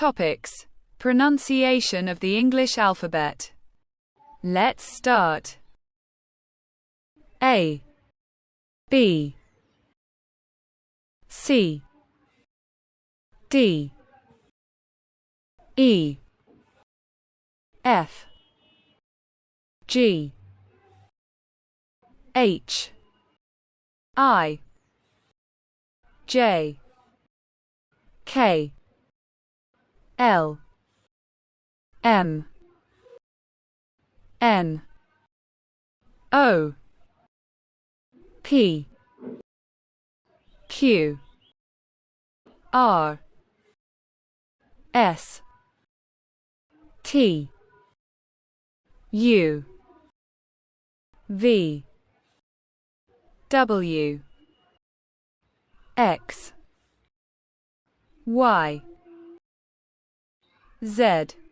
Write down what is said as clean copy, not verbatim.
Topics. Pronunciation of the English alphabet. Let's start. A, B, C, D, E, F, G, H, I, J, K, L, M, N, O, P, Q, R, S, T, U, V, W, X, Y, Z.